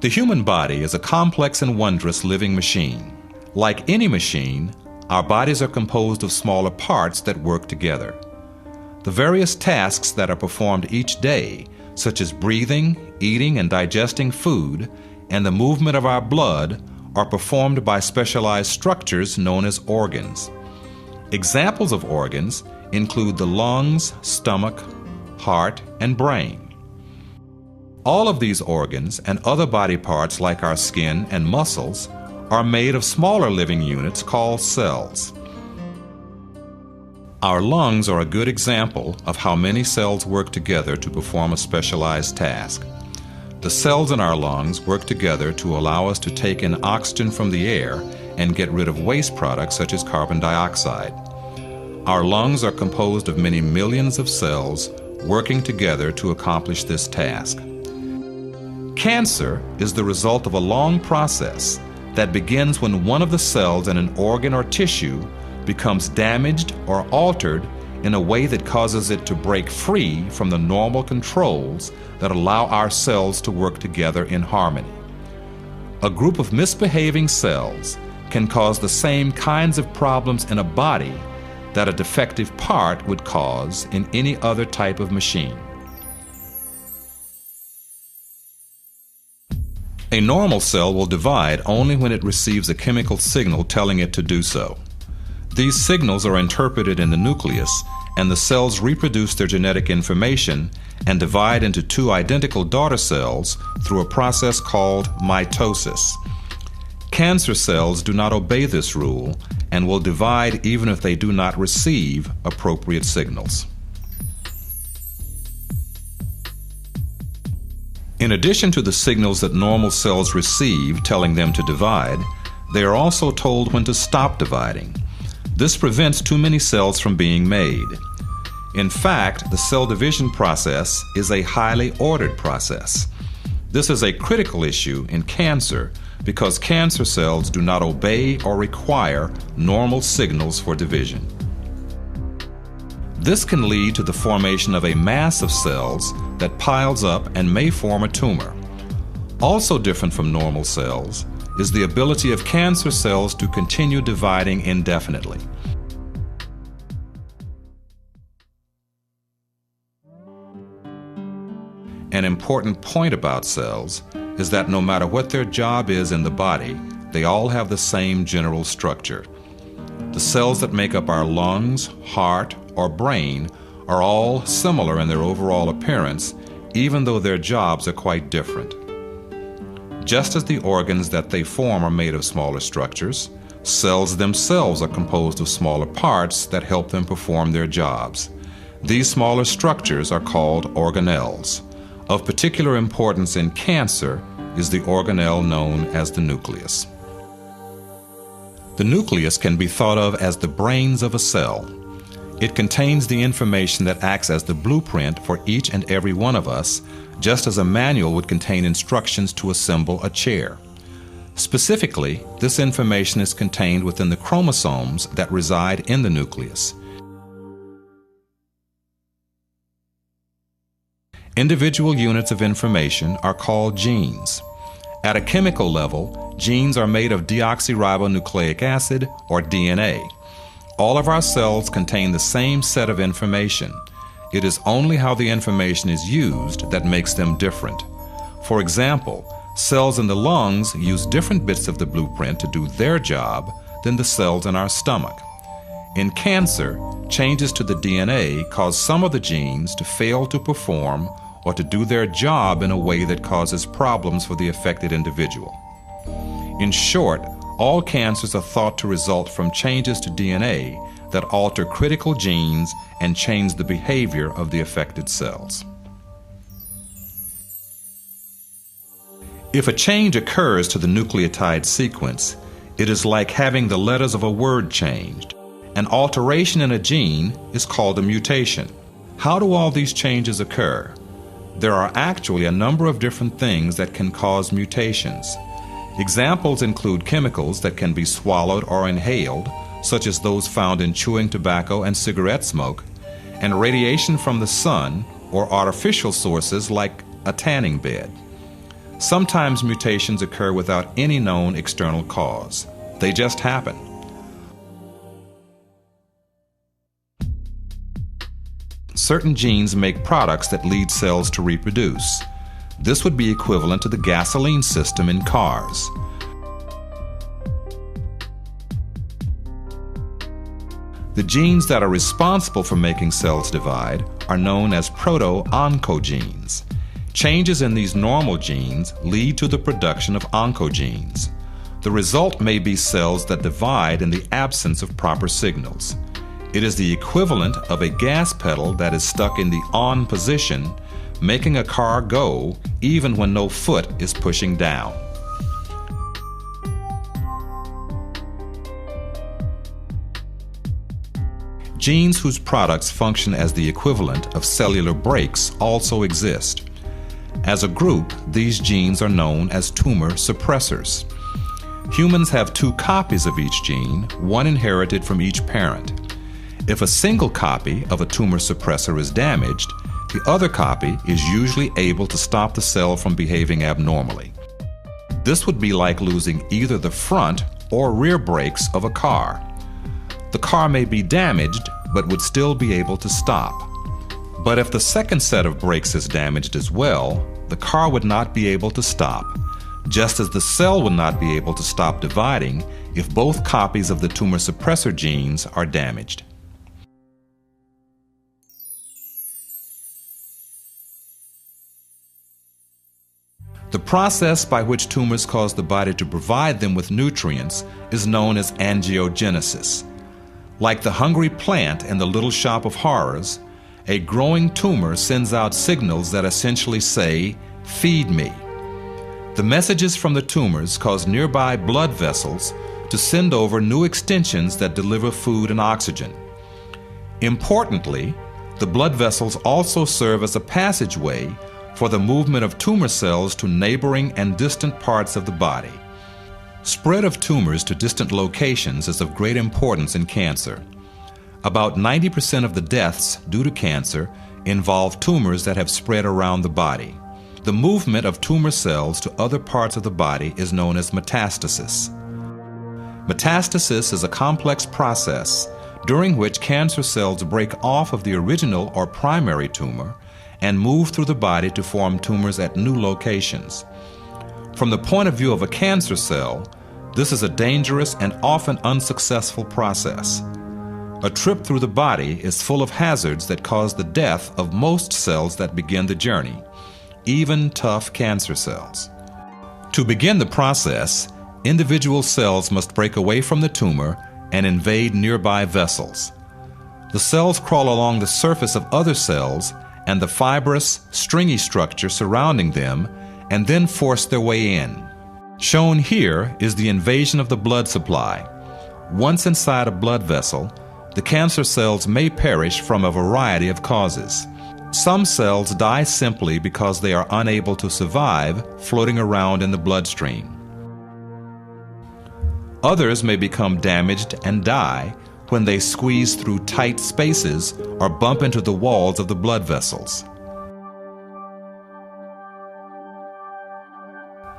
The human body is a complex and wondrous living machine. Like any machine, our bodies are composed of smaller parts that work together. The various tasks that are performed each day, such as breathing, eating and digesting food, and the movement of our blood, are performed by specialized structures known as organs. Examples of organs include the lungs, stomach, heart, and brain. All of these organs and other body parts like our skin and muscles are made of smaller living units called cells. Our lungs are a good example of how many cells work together to perform a specialized task. The cells in our lungs work together to allow us to take in oxygen from the air and get rid of waste products such as carbon dioxide. Our lungs are composed of many millions of cells working together to accomplish this task. Cancer is the result of a long process that begins when one of the cells in an organ or tissue becomes damaged or altered in a way that causes it to break free from the normal controls that allow our cells to work together in harmony. A group of misbehaving cells can cause the same kinds of problems in a body that a defective part would cause in any other type of machine. A normal cell will divide only when it receives a chemical signal telling it to do so. These signals are interpreted in the nucleus, and the cells reproduce their genetic information and divide into two identical daughter cells through a process called mitosis. Cancer cells do not obey this rule and will divide even if they do not receive appropriate signals. In addition to the signals that normal cells receive telling them to divide, they are also told when to stop dividing. This prevents too many cells from being made. In fact, the cell division process is a highly ordered process. This is a critical issue in cancer because cancer cells do not obey or require normal signals for division. This can lead to the formation of a mass of cells that piles up and may form a tumor. Also different from normal cells is the ability of cancer cells to continue dividing indefinitely. An important point about cells is that no matter what their job is in the body, they all have the same general structure. The cells that make up our lungs, heart, or brain are all similar in their overall appearance, even though their jobs are quite different. Just as the organs that they form are made of smaller structures, cells themselves are composed of smaller parts that help them perform their jobs. These smaller structures are called organelles. Of particular importance in cancer is the organelle known as the nucleus. The nucleus can be thought of as the brains of a cell. It contains the information that acts as the blueprint for each and every one of us, just as a manual would contain instructions to assemble a chair. Specifically, this information is contained within the chromosomes that reside in the nucleus. Individual units of information are called genes. At a chemical level, genes are made of deoxyribonucleic acid, or DNA. All of our cells contain the same set of information. It is only how the information is used that makes them different. For example, cells in the lungs use different bits of the blueprint to do their job than the cells in our stomach. In cancer, changes to the DNA cause some of the genes to fail to perform or to do their job in a way that causes problems for the affected individual. In short, all cancers are thought to result from changes to DNA that alter critical genes and change the behavior of the affected cells. If a change occurs to the nucleotide sequence, it is like having the letters of a word changed. An alteration in a gene is called a mutation. How do all these changes occur? There are actually a number of different things that can cause mutations. Examples include chemicals that can be swallowed or inhaled, such as those found in chewing tobacco and cigarette smoke, and radiation from the sun or artificial sources like a tanning bed. Sometimes mutations occur without any known external cause. They just happen. Certain genes make products that lead cells to reproduce. This would be equivalent to the gasoline system in cars. The genes that are responsible for making cells divide are known as proto-oncogenes. Changes in these normal genes lead to the production of oncogenes. The result may be cells that divide in the absence of proper signals. It is the equivalent of a gas pedal that is stuck in the on position, making a car go even when no foot is pushing down. Genes whose products function as the equivalent of cellular brakes also exist. As a group, these genes are known as tumor suppressors. Humans have 2 copies of each gene, one inherited from each parent. If a single copy of a tumor suppressor is damaged, the other copy is usually able to stop the cell from behaving abnormally. This would be like losing either the front or rear brakes of a car. The car may be damaged, but would still be able to stop. But if the second set of brakes is damaged as well, the car would not be able to stop, just as the cell would not be able to stop dividing if both copies of the tumor suppressor genes are damaged. The process by which tumors cause the body to provide them with nutrients is known as angiogenesis. Like the hungry plant in the Little Shop of Horrors, a growing tumor sends out signals that essentially say, "Feed me." The messages from the tumors cause nearby blood vessels to send over new extensions that deliver food and oxygen. Importantly, the blood vessels also serve as a passageway for the movement of tumor cells to neighboring and distant parts of the body. Spread of tumors to distant locations is of great importance in cancer. About 90% of the deaths due to cancer involve tumors that have spread around the body. The movement of tumor cells to other parts of the body is known as metastasis. Metastasis is a complex process during which cancer cells break off of the original or primary tumor and move through the body to form tumors at new locations. From the point of view of a cancer cell, this is a dangerous and often unsuccessful process. A trip through the body is full of hazards that cause the death of most cells that begin the journey, even tough cancer cells. To begin the process, individual cells must break away from the tumor and invade nearby vessels. The cells crawl along the surface of other cells and the fibrous, stringy structure surrounding them and then force their way in. Shown here is the invasion of the blood supply. Once inside a blood vessel, the cancer cells may perish from a variety of causes. Some cells die simply because they are unable to survive floating around in the bloodstream. Others may become damaged and die when they squeeze through tight spaces or bump into the walls of the blood vessels.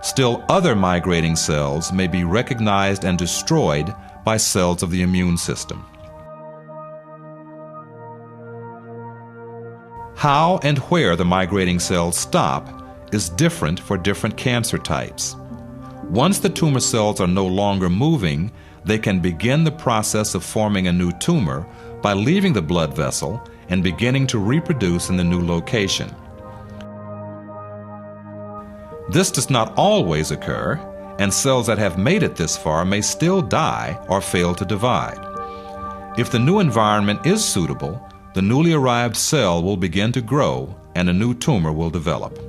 Still, other migrating cells may be recognized and destroyed by cells of the immune system. How and where the migrating cells stop is different for different cancer types. Once the tumor cells are no longer moving, they can begin the process of forming a new tumor by leaving the blood vessel and beginning to reproduce in the new location. This does not always occur, and cells that have made it this far may still die or fail to divide. If the new environment is suitable, the newly arrived cell will begin to grow and a new tumor will develop.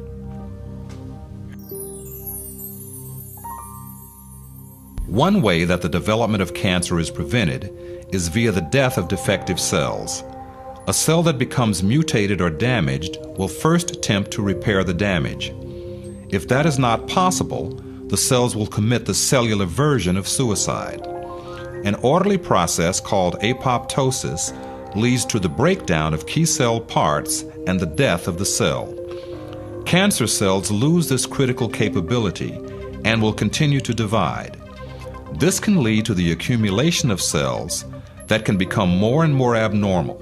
One way that the development of cancer is prevented is via the death of defective cells. A cell that becomes mutated or damaged will first attempt to repair the damage. If that is not possible, the cells will commit the cellular version of suicide. An orderly process called apoptosis leads to the breakdown of key cell parts and the death of the cell. Cancer cells lose this critical capability and will continue to divide. This can lead to the accumulation of cells that can become more and more abnormal.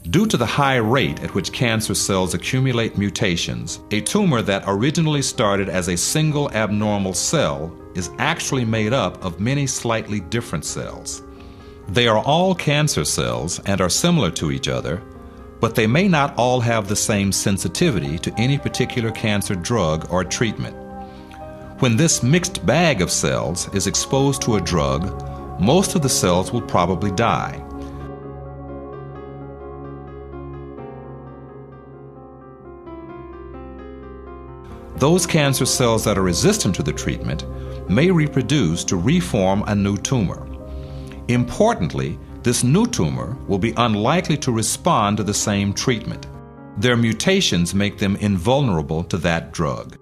Due to the high rate at which cancer cells accumulate mutations, a tumor that originally started as a single abnormal cell is actually made up of many slightly different cells. They are all cancer cells and are similar to each other, but they may not all have the same sensitivity to any particular cancer drug or treatment. When this mixed bag of cells is exposed to a drug, most of the cells will probably die. Those cancer cells that are resistant to the treatment may reproduce to reform a new tumor. Importantly, this new tumor will be unlikely to respond to the same treatment. Their mutations make them invulnerable to that drug.